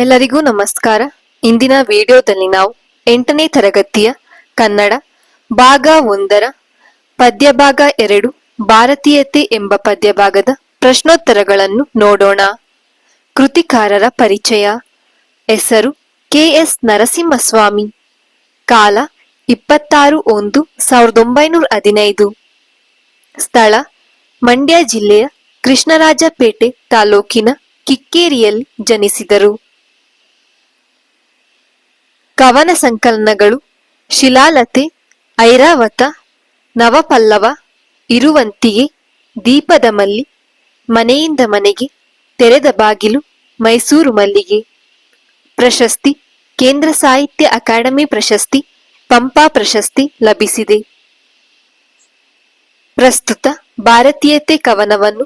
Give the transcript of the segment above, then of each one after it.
ಎಲ್ಲರಿಗೂ ನಮಸ್ಕಾರ. ಇಂದಿನ ವಿಡಿಯೋದಲ್ಲಿ ನಾವು 8ನೇ ತರಗತಿಯ ಕನ್ನಡ ಭಾಗ 1ರ ಪದ್ಯಭಾಗ 2 ಭಾರತೀಯತೆ ಎಂಬ ಪದ್ಯಭಾಗದ ಪ್ರಶ್ನೋತ್ತರಗಳನ್ನು ನೋಡೋಣ. ಕೃತಿಕಾರರ ಪರಿಚಯ. ಹೆಸರು ಕೆ.ಎಸ್. ನರಸಿಂಹಸ್ವಾಮಿ. ಕಾಲ 26/1/1915. ಸ್ಥಳ ಮಂಡ್ಯ ಜಿಲ್ಲೆಯ ಕೃಷ್ಣರಾಜಪೇಟೆ ತಾಲೂಕಿನ ಕಿಕ್ಕೇರಿಯಲ್ಲಿ ಜನಿಸಿದರು. ಕವನ ಸಂಕಲನಗಳು: ಶಿಲಾಲತೆ, ಐರಾವತ, ನವಪಲ್ಲವ, ಇರುವಂತಿಗೆ, ದೀಪದ ಮಲ್ಲಿ, ಮನೆಯಿಂದ ಮನೆಗೆ, ತೆರೆದ ಬಾಗಿಲು, ಮೈಸೂರು ಮಲ್ಲಿಗೆ. ಪ್ರಶಸ್ತಿ: ಕೇಂದ್ರ ಸಾಹಿತ್ಯ ಅಕಾಡೆಮಿ ಪ್ರಶಸ್ತಿ, ಪಂಪ ಪ್ರಶಸ್ತಿ ಲಭಿಸಿದೆ. ಪ್ರಸ್ತುತ ಭಾರತೀಯತೆ ಕವನವನ್ನು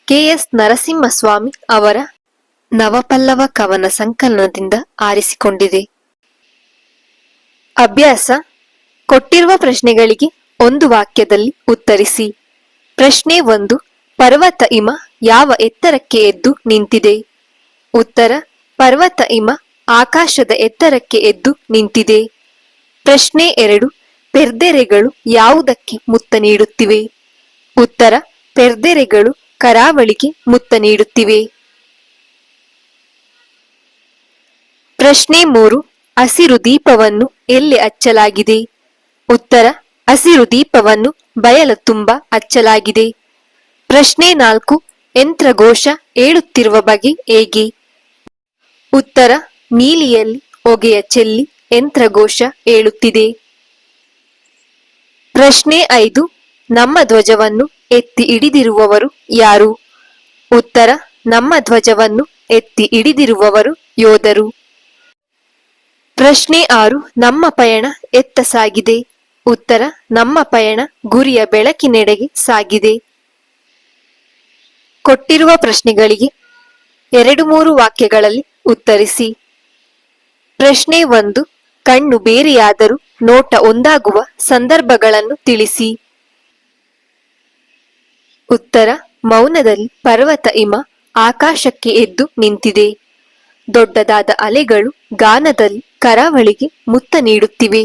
ಕೆ.ಎಸ್. ನರಸಿಂಹಸ್ವಾಮಿ ಅವರ ನವಪಲ್ಲವ ಕವನ ಸಂಕಲನದಿಂದ ಆರಿಸಿಕೊಂಡಿದೆ. ಅಭ್ಯಾಸ: ಕೊಟ್ಟಿರುವ ಪ್ರಶ್ನೆಗಳಿಗೆ ಒಂದು ವಾಕ್ಯದಲ್ಲಿ ಉತ್ತರಿಸಿ. ಪ್ರಶ್ನೆ 1. ಪರ್ವತ ಹಿಮ ಯಾವ ಎತ್ತರಕ್ಕೆ ಎದ್ದು ನಿಂತಿದೆ? ಉತ್ತರ: ಪರ್ವತ ಹಿಮ ಆಕಾಶದ ಎತ್ತರಕ್ಕೆ ಎದ್ದು ನಿಂತಿದೆ. ಪ್ರಶ್ನೆ 2. ಪೆರ್ದೆರೆಗಳು ಯಾವುದಕ್ಕೆ ಮುತ್ತ ನೀಡುತ್ತಿವೆ? ಉತ್ತರ: ಪೆರ್ದೆರೆಗಳು ಕರಾವಳಿಗೆ ಮುತ್ತ ನೀಡುತ್ತಿವೆ. ಪ್ರಶ್ನೆ 3. ಹಸಿರು ದೀಪವನ್ನು ಎಲ್ಲಿ ಹಚ್ಚಲಾಗಿದೆ? ಉತ್ತರ: ಹಸಿರು ದೀಪವನ್ನು ಬಯಲ ತುಂಬ ಹಚ್ಚಲಾಗಿದೆ. ಪ್ರಶ್ನೆ 4. ಯಂತ್ರಘೋಷ ಏಳುತ್ತಿರುವ ಬಗೆ ಹೇಗೆ? ಉತ್ತರ: ನೀಲಿಯಲ್ಲಿ ಹೊಗೆಯ ಚೆಲ್ಲಿ ಯಂತ್ರಘೋಷ ಏಳುತ್ತಿದೆ. ಪ್ರಶ್ನೆ 5. ನಮ್ಮ ಧ್ವಜವನ್ನು ಎತ್ತಿ ಹಿಡಿದಿರುವವರು ಯಾರು? ಉತ್ತರ: ನಮ್ಮ ಧ್ವಜವನ್ನು ಎತ್ತಿ ಹಿಡಿದಿರುವವರು ಯೋಧರು. ಪ್ರಶ್ನೆ 6. ನಮ್ಮ ಪಯಣ ಎತ್ತ ಸಾಗಿದೆ? ಉತ್ತರ: ನಮ್ಮ ಪಯಣ ಗುರಿಯ ಬೆಳಕಿನೆಡೆಗೆ ಸಾಗಿದೆ. ಕೊಟ್ಟಿರುವ ಪ್ರಶ್ನೆಗಳಿಗೆ 2-3 ವಾಕ್ಯಗಳಲ್ಲಿ ಉತ್ತರಿಸಿ. ಪ್ರಶ್ನೆ 1. ಕಣ್ಣು ಬೇರೆಯಾದರೂ ನೋಟ ಒಂದಾಗುವ ಸಂದರ್ಭಗಳನ್ನು ತಿಳಿಸಿ. ಉತ್ತರ: ಮೌನದಲ್ಲಿ ಪರ್ವತ ಹಿಮ ಆಕಾಶಕ್ಕೆ ಎದ್ದು ನಿಂತಿದೆ. ದೊಡ್ಡದಾದ ಅಲೆಗಳು ಗಾನದಲ್ಲಿ ಕರಾವಳಿಗೆ ಮುತ್ತ ನೀಡುತ್ತಿವೆ.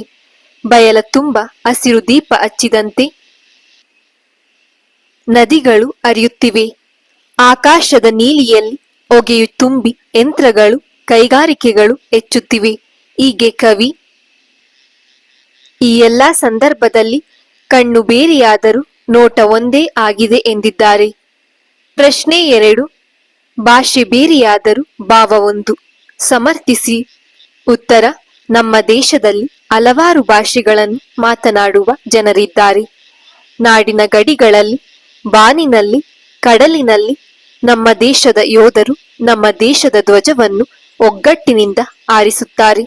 ಬಯಲ ತುಂಬ ಹಸಿರು ದೀಪ ಹಚ್ಚಿದಂತೆ ನದಿಗಳು ಹರಿಯುತ್ತಿವೆ. ಆಕಾಶದ ನೀಲಿಯಲ್ಲಿ ಹೊಗೆಯು ತುಂಬಿ ಯಂತ್ರಗಳು ಕೈಗಾರಿಕೆಗಳು ಹೆಚ್ಚುತ್ತಿವೆ. ಹೀಗೆ ಕವಿ ಈ ಎಲ್ಲಾ ಸಂದರ್ಭದಲ್ಲಿ ಕಣ್ಣು ಬೇರೆಯಾದರೂ ನೋಟ ಒಂದೇ ಆಗಿದೆ ಎಂದಿದ್ದಾರೆ. ಪ್ರಶ್ನೆ 2. ಭಾಷೆ ಬೇರೆಯಾದರೂ ಭಾವ ಒಂದು, ಸಮರ್ಥಿಸಿ. ಉತ್ತರ: ನಮ್ಮ ದೇಶದಲ್ಲಿ ಹಲವಾರು ಭಾಷೆಗಳನ್ನು ಮಾತನಾಡುವ ಜನರಿದ್ದಾರೆ. ನಾಡಿನ ಗಡಿಗಳಲ್ಲಿ, ಬಾನಿನಲ್ಲಿ, ಕಡಲಿನಲ್ಲಿ ನಮ್ಮ ದೇಶದ ಯೋಧರು ನಮ್ಮ ದೇಶದ ಧ್ವಜವನ್ನು ಒಗ್ಗಟ್ಟಿನಿಂದ ಹಾರಿಸುತ್ತಾರೆ.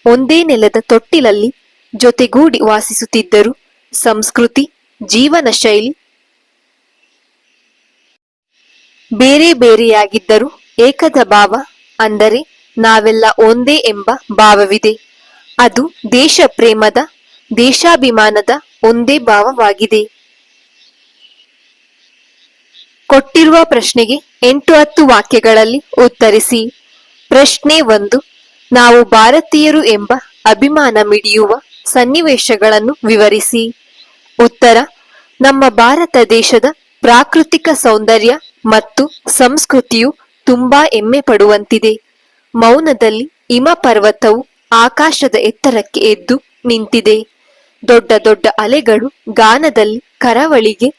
ಒಂದೇ ನೆಲದ ತೊಟ್ಟಿಲಲ್ಲಿ ಜೊತೆಗೂಡಿ ವಾಸಿಸುತ್ತಿದ್ದರು. ಸಂಸ್ಕೃತಿ, ಜೀವನ ಶೈಲಿ ಬೇರೆ ಬೇರೆಯಾಗಿದ್ದರೂ ಏಕದ ಭಾವ, ಅಂದರೆ ನಾವೆಲ್ಲ ಒಂದೇ ಎಂಬ ಭಾವವಿದೆ. ಅದು ದೇಶ ಪ್ರೇಮದ, ದೇಶಾಭಿಮಾನದ ಒಂದೇ ಭಾವವಾಗಿದೆ. ಕೊಟ್ಟಿರುವ ಪ್ರಶ್ನೆಗೆ 8-10 ವಾಕ್ಯಗಳಲ್ಲಿ ಉತ್ತರಿಸಿ. ಪ್ರಶ್ನೆ 1. ನಾವು ಭಾರತೀಯರು ಎಂಬ ಅಭಿಮಾನ ಮಿಡಿಯುವ ಸನ್ನಿವೇಶಗಳನ್ನು ವಿವರಿಸಿ. ಉತ್ತರ: ನಮ್ಮ ಭಾರತ ದೇಶದ ಪ್ರಾಕೃತಿಕ ಸೌಂದರ್ಯ ಮತ್ತು ಸಂಸ್ಕೃತಿಯು ತುಂಬಾ ಹೆಮ್ಮೆ ಪಡುವಂತಿದೆ. ಮೌನದಲ್ಲಿ ಹಿಮ ಪರ್ವತವು ಆಕಾಶದ ಎತ್ತರಕ್ಕೆ ಎದ್ದು ನಿಂತಿದೆ. ದೊಡ್ಡ ದೊಡ್ಡ ಅಲೆಗಳು ಗಾನದಲ್ಲಿ ಕರಾವಳಿಗೆ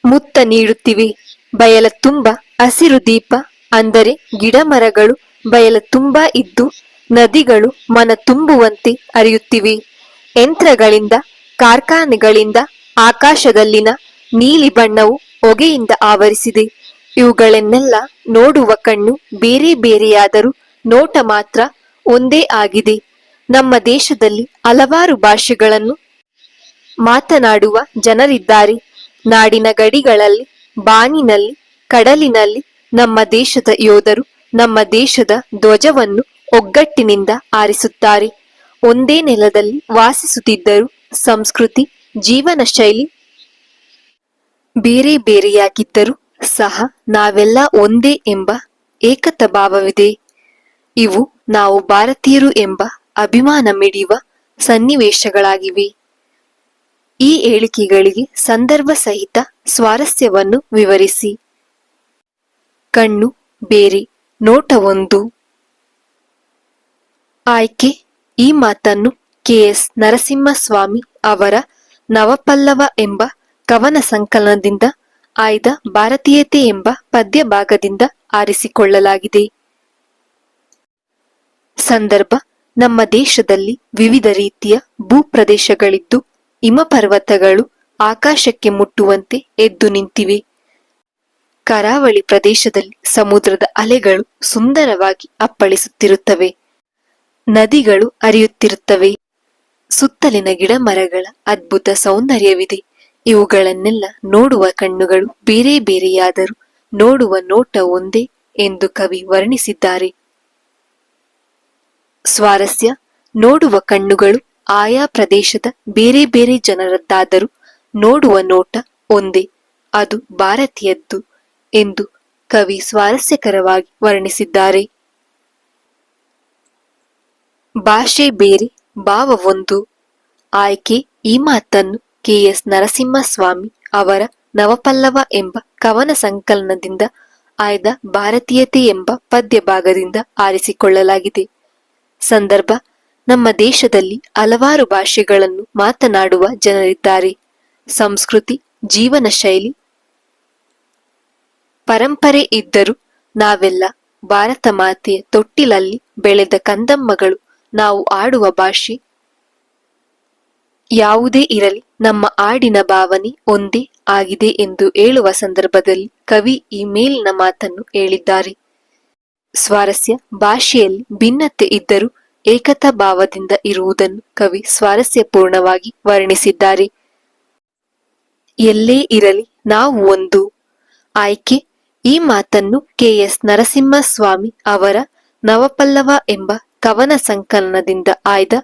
ಮುತ್ತ ನೀಡುತ್ತಿವೆ. ಬಯಲ ತುಂಬ ಹಸಿರು ದೀಪ, ಅಂದರೆ ಗಿಡಮರಗಳು ಬಯಲ ತುಂಬ ಇದ್ದು ನದಿಗಳು ಮನ ತುಂಬುವಂತೆ ಹರಿಯುತ್ತಿವೆ. ಯಂತ್ರಗಳಿಂದ, ಕಾರ್ಖಾನೆಗಳಿಂದ ಆಕಾಶದಲ್ಲಿನ ನೀಲಿ ಬಣ್ಣವು ಹೊಗೆಯಿಂದ ಆವರಿಸಿದೆ. ಇವುಗಳನ್ನೆಲ್ಲ ನೋಡುವ ಕಣ್ಣು ಬೇರೆ ಬೇರೆಯಾದರೂ ನೋಟ ಮಾತ್ರ ಒಂದೇ ಆಗಿದೆ. ನಮ್ಮ ದೇಶದಲ್ಲಿ ಹಲವಾರು ಭಾಷೆಗಳನ್ನು ಮಾತನಾಡುವ ಜನರಿದ್ದಾರೆ. ನಾಡಿನ ಗಡಿಗಳಲ್ಲಿ, ಬಾನಿನಲ್ಲಿ, ಕಡಲಿನಲ್ಲಿ ನಮ್ಮ ದೇಶದ ಯೋಧರು ನಮ್ಮ ದೇಶದ ಧ್ವಜವನ್ನು ಒಗ್ಗಟ್ಟಿನಿಂದ ಹಾರಿಸುತ್ತಾರೆ. ಒಂದೇ ನೆಲದಲ್ಲಿ ವಾಸಿಸುತ್ತಿದ್ದರೂ ಸಂಸ್ಕೃತಿ, ಜೀವನ ಶೈಲಿ ಬೇರೆ ಬೇರೆಯಾಗಿದ್ದರೂ ಸಹ ನಾವೆಲ್ಲ ಒಂದೇ ಎಂಬ ಏಕತಾ ಭಾವವಿದೆ. ಇವು ನಾವು ಭಾರತೀಯರು ಎಂಬ ಅಭಿಮಾನ ಮಿಡಿಯುವ ಸನ್ನಿವೇಶಗಳಾಗಿವೆ. ಈ ಹೇಳಿಕೆಗಳಿಗೆ ಸಂದರ್ಭ ಸಹಿತ ಸ್ವಾರಸ್ಯವನ್ನು ವಿವರಿಸಿ. ಕಣ್ಣು ಬೇರೆ, ನೋಟ ಒಂದು. ಆಯ್ಕೆ: ಈ ಮಾತನ್ನು ಕೆ.ಎಸ್. ನರಸಿಂಹಸ್ವಾಮಿ ಅವರ ನವಪಲ್ಲವ ಎಂಬ ಕವನ ಸಂಕಲನದಿಂದ ಆಯ್ದ ಭಾರತೀಯತೆ ಎಂಬ ಪದ್ಯ ಭಾಗದಿಂದ ಆರಿಸಿಕೊಳ್ಳಲಾಗಿದೆ. ಸಂದರ್ಭ: ನಮ್ಮ ದೇಶದಲ್ಲಿ ವಿವಿಧ ರೀತಿಯ ಭೂಪ್ರದೇಶಗಳಿದ್ದು ಹಿಮಪರ್ವತಗಳು ಆಕಾಶಕ್ಕೆ ಮುಟ್ಟುವಂತೆ ಎದ್ದು ನಿಂತಿವೆ. ಕರಾವಳಿ ಪ್ರದೇಶದಲ್ಲಿ ಸಮುದ್ರದ ಅಲೆಗಳು ಸುಂದರವಾಗಿ ಅಪ್ಪಳಿಸುತ್ತಿರುತ್ತವೆ. ನದಿಗಳು ಹರಿಯುತ್ತಿರುತ್ತವೆ. ಸುತ್ತಲಿನ ಗಿಡ ಮರಗಳ ಅದ್ಭುತ ಸೌಂದರ್ಯವಿದೆ. ಇವುಗಳನ್ನೆಲ್ಲ ನೋಡುವ ಕಣ್ಣುಗಳು ಬೇರೆ ಬೇರೆಯಾದರೂ ನೋಡುವ ನೋಟ ಒಂದೇ ಎಂದು ಕವಿ ವರ್ಣಿಸಿದ್ದಾರೆ. ಸ್ವಾರಸ್ಯ: ನೋಡುವ ಕಣ್ಣುಗಳು ಆಯಾ ಪ್ರದೇಶದ ಬೇರೆ ಬೇರೆ ಜನರದ್ದಾದರೂ ನೋಡುವ ನೋಟ ಒಂದೇ, ಅದು ಭಾರತೀಯದ್ದು ಎಂದು ಕವಿ ಸ್ವಾರಸ್ಯಕರವಾಗಿ ವರ್ಣಿಸಿದ್ದಾರೆ. ಭಾಷೆ ಬೇರೆ, ಭಾವ ಒಂದು. ಆಯ್ಕೆ: ಈ ಮಾತನ್ನು ಕೆ.ಎಸ್. ನರಸಿಂಹಸ್ವಾಮಿ ಅವರ ನವಪಲ್ಲವ ಎಂಬ ಕವನ ಸಂಕಲನದಿಂದ ಆಯ್ದ ಭಾರತೀಯತೆ ಎಂಬ ಪದ್ಯ ಭಾಗದಿಂದ ಆರಿಸಿಕೊಳ್ಳಲಾಗಿದೆ. ಸಂದರ್ಭ: ನಮ್ಮ ದೇಶದಲ್ಲಿ ಹಲವಾರು ಭಾಷೆಗಳನ್ನು ಮಾತನಾಡುವ ಜನರಿದ್ದಾರೆ. ಸಂಸ್ಕೃತಿ, ಜೀವನ ಶೈಲಿ, ಪರಂಪರೆ ಇದ್ದರೂ ನಾವೆಲ್ಲ ಭಾರತ ಮಾತೆಯ ತೊಟ್ಟಿಲಲ್ಲಿ ಬೆಳೆದ ಕಂದಮ್ಮಗಳು. ನಾವು ಆಡುವ ಭಾಷೆ ಯಾವುದೇ ಇರಲಿ, ನಮ್ಮ ಆಡಿನ ಭಾವನೆ ಒಂದೇ ಆಗಿದೆ ಎಂದು ಹೇಳುವ ಸಂದರ್ಭದಲ್ಲಿ ಕವಿ ಈ ಮೇಲಿನ ಮಾತನ್ನು ಹೇಳಿದ್ದಾರೆ. ಸ್ವಾರಸ್ಯ: ಭಾಷೆಯಲ್ಲಿ ಭಿನ್ನತೆ ಇದ್ದರೂ ಏಕತಾ ಭಾವದಿಂದ ಇರುವುದನ್ನು ಕವಿ ಸ್ವಾರಸ್ಯಪೂರ್ಣವಾಗಿ ವರ್ಣಿಸಿದ್ದಾರೆ. ಎಲ್ಲೇ ಇರಲಿ ನಾವು ಒಂದು. ಆಯ್ಕೆ: ಈ ಮಾತನ್ನು ಕೆ.ಎಸ್. ನರಸಿಂಹಸ್ವಾಮಿ ಅವರ ನವಪಲ್ಲವ ಎಂಬ ಕವನ ಸಂಕಲನದಿಂದ ಆಯ್ದ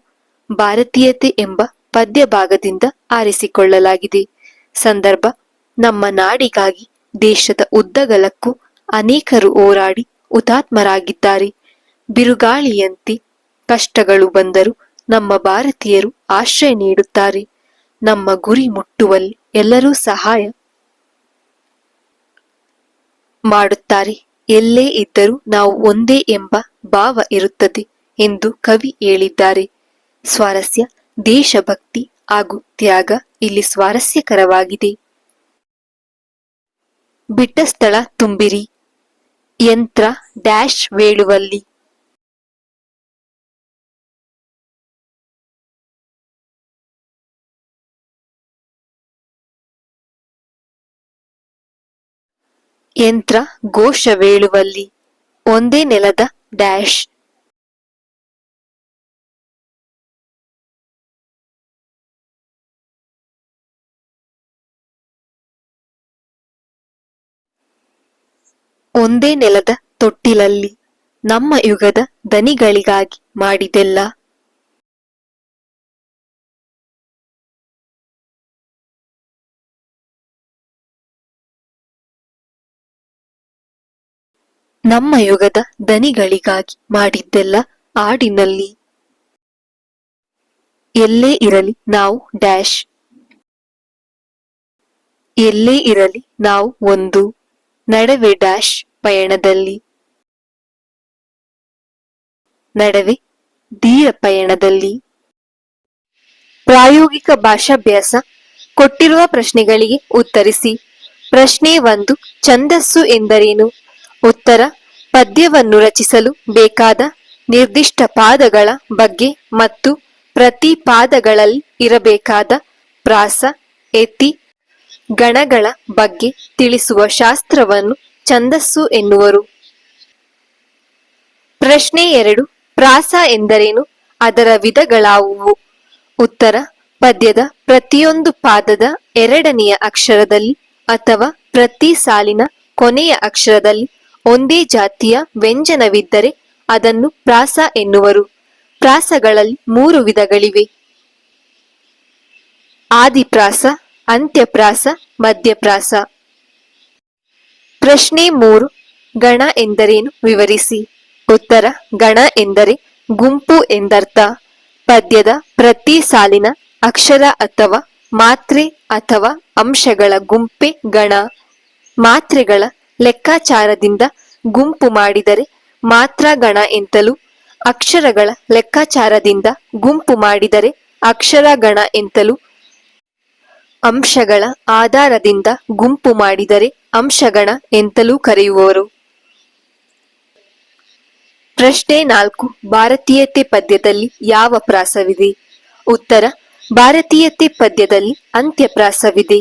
ಭಾರತೀಯತೆ ಎಂಬ ಪದ್ಯ ಭಾಗದಿಂದ ಆರಿಸಿಕೊಳ್ಳಲಾಗಿದೆ. ಸಂದರ್ಭ: ನಮ್ಮ ನಾಡಿಗಾಗಿ ದೇಶದ ಉದ್ದಗಲಕ್ಕೂ ಅನೇಕರು ಹೋರಾಡಿ ಹುತಾತ್ಮರಾಗಿದ್ದಾರೆ. ಬಿರುಗಾಳಿಯಂತೆ ಕಷ್ಟಗಳು ಬಂದರೂ ನಮ್ಮ ಭಾರತೀಯರು ಆಶ್ರಯ ನೀಡುತ್ತಾರೆ. ನಮ್ಮ ಗುರಿ ಮುಟ್ಟುವಲ್ಲಿ ಎಲ್ಲರೂ ಸಹಾಯ ಮಾಡುತ್ತಾರೆ. ಎಲ್ಲೇ ಇದ್ದರೂ ನಾವು ಒಂದೇ ಎಂಬ ಭಾವ ಇರುತ್ತದೆ ಎಂದು ಕವಿ ಹೇಳಿದ್ದಾರೆ. ಸ್ವಾರಸ್ಯ: ದೇಶಭಕ್ತಿ ಹಾಗೂ ತ್ಯಾಗ ಇಲ್ಲಿ ಸ್ವಾರಸ್ಯಕರವಾಗಿದೆ. ಬಿಟ್ಟ ಸ್ಥಳ ತುಂಬಿರಿ. ಯಂತ್ರ ಡ್ಯಾಶ್ ವೇಳುವಲ್ಲಿ. ಯಂತ್ರ ಘೋಷವೇಳುವಲ್ಲಿ. ಒಂದೇ ನೆಲದ ಡ್ಯಾಶ್. ಒಂದೇ ನೆಲದ ತೊಟ್ಟಿಲಲ್ಲಿ. ನಮ್ಮ ಯುಗದ ದನಿಗಳಿಗಾಗಿ ಮಾಡಿದೆಲ್ಲ. ನಮ್ಮ ಯುಗದ ದನಿಗಳಿಗಾಗಿ ಮಾಡಿದ್ದೆಲ್ಲ ಹಾಡಿನಲ್ಲಿ. ಎಲ್ಲೇ ಇರಲಿ ನಾವು ಡ್ಯಾಶ್. ಎಲ್ಲೇ ಇರಲಿ ನಾವು ಒಂದು. ನಡುವೆ ಡ್ಯಾಶ್ ಪಯಣದಲ್ಲಿ. ನಡುವೆ ಧೀರ ಪಯಣದಲ್ಲಿ. ಪ್ರಾಯೋಗಿಕ ಭಾಷಾಭ್ಯಾಸ. ಕೊಟ್ಟಿರುವ ಪ್ರಶ್ನೆಗಳಿಗೆ ಉತ್ತರಿಸಿ. ಪ್ರಶ್ನೆ 1: ಛಂದಸ್ಸು ಎಂದರೇನು? ಉತ್ತರ: ಪದ್ಯವನ್ನು ರಚಿಸಲು ಬೇಕಾದ ನಿರ್ದಿಷ್ಟ ಪಾದಗಳ ಬಗ್ಗೆ ಮತ್ತು ಪ್ರತಿ ಪಾದಗಳಲ್ಲಿ ಇರಬೇಕಾದ ಪ್ರಾಸ, ಯತಿ, ಗಣಗಳ ಬಗ್ಗೆ ತಿಳಿಸುವ ಶಾಸ್ತ್ರವನ್ನು ಛಂದಸ್ಸು ಎನ್ನುವರು. ಪ್ರಶ್ನೆ 2: ಪ್ರಾಸ ಎಂದರೇನು? ಅದರ ವಿಧಗಳಾವುವು? ಉತ್ತರ: ಪದ್ಯದ ಪ್ರತಿಯೊಂದು ಪಾದದ ಎರಡನೆಯ ಅಕ್ಷರದಲ್ಲಿ ಅಥವಾ ಪ್ರತಿ ಸಾಲಿನ ಕೊನೆಯ ಅಕ್ಷರದಲ್ಲಿ ಒಂದೇ ಜಾತಿಯ ವ್ಯಂಜನವಿದ್ದರೆ ಅದನ್ನು ಪ್ರಾಸ ಎನ್ನುವರು. ಪ್ರಾಸಗಳಲ್ಲಿ 3 ವಿಧಗಳಿವೆ: ಆದಿಪ್ರಾಸ, ಅಂತ್ಯಪ್ರಾಸ, ಮಧ್ಯಪ್ರಾಸ. ಪ್ರಶ್ನೆ 3: ಗಣ ಎಂದರೇನು ವಿವರಿಸಿ. ಉತ್ತರ ಗಣ ಎಂದರೆ ಗುಂಪು ಎಂದರ್ಥ. ಪದ್ಯದ ಪ್ರತಿ ಸಾಲಿನ ಅಕ್ಷರ ಅಥವಾ ಮಾತ್ರೆ ಅಥವಾ ಅಂಶಗಳ ಗುಂಪೆ ಗಣ. ಮಾತ್ರೆಗಳ ಲೆಕ್ಕಾಚಾರದಿಂದ ಗುಂಪು ಮಾಡಿದರೆ ಮಾತ್ರ ಗಣ ಎಂತಲೂ, ಅಕ್ಷರಗಳ ಲೆಕ್ಕಾಚಾರದಿಂದ ಗುಂಪು ಮಾಡಿದರೆ ಅಕ್ಷರ ಗಣ ಎಂತಲೂ, ಅಂಶಗಳ ಆಧಾರದಿಂದ ಗುಂಪು ಮಾಡಿದರೆ ಅಂಶಗಣ ಎಂತಲೂ ಕರೆಯುವರು. ಪ್ರಶ್ನೆ 4. ಭಾರತೀಯತೆ ಪದ್ಯದಲ್ಲಿ ಯಾವ ಪ್ರಾಸವಿದೆ? ಉತ್ತರ ಭಾರತೀಯತೆ ಪದ್ಯದಲ್ಲಿ ಅಂತ್ಯಪ್ರಾಸವಿದೆ.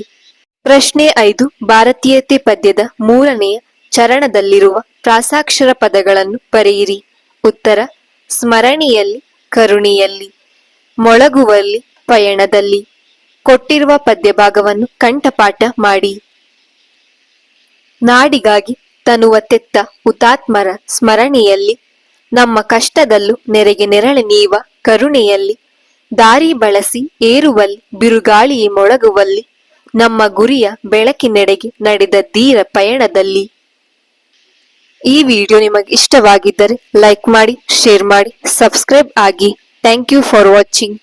ಪ್ರಶ್ನೆ 5. ಭಾರತೀಯತೆ ಪದ್ಯದ 3ನೆಯ ಚರಣದಲ್ಲಿರುವ ಪ್ರಾಸಾಕ್ಷರ ಪದಗಳನ್ನು ಬರೆಯಿರಿ. ಉತ್ತರ ಸ್ಮರಣೆಯಲ್ಲಿ, ಕರುಣೆಯಲ್ಲಿ, ಮೊಳಗುವಲ್ಲಿ, ಪಯಣದಲ್ಲಿ. ಕೊಟ್ಟಿರುವ ಪದ್ಯ ಭಾಗವನ್ನು ಕಂಠಪಾಠ ಮಾಡಿ. ನಾಡಿಗಾಗಿ ತನುವ ತೆತ್ತ ಹುತಾತ್ಮರ ಸ್ಮರಣೆಯಲ್ಲಿ, ನಮ್ಮ ಕಷ್ಟದಲ್ಲೂ ನೆರೆಗೆ ನೆರಳೆ ನೀವ ಕರುಣೆಯಲ್ಲಿ, ದಾರಿ ಬಳಸಿ ಏರುವಲ್ಲಿ ಬಿರುಗಾಳಿಯೇ ಮೊಳಗುವಲ್ಲಿ, ನಮ್ಮ ಗುರಿಯ ಬೆಳಕಿನೆಡೆಗೆ ನಡೆದ ಧೀರ ಪಯಣದಲ್ಲಿ. ಈ ವಿಡಿಯೋ ನಿಮಗೆ ಇಷ್ಟವಾಗಿದ್ದರೆ ಲೈಕ್ ಮಾಡಿ, ಶೇರ್ ಮಾಡಿ, ಸಬ್ಸ್ಕ್ರೈಬ್ ಆಗಿ. Thank you for watching.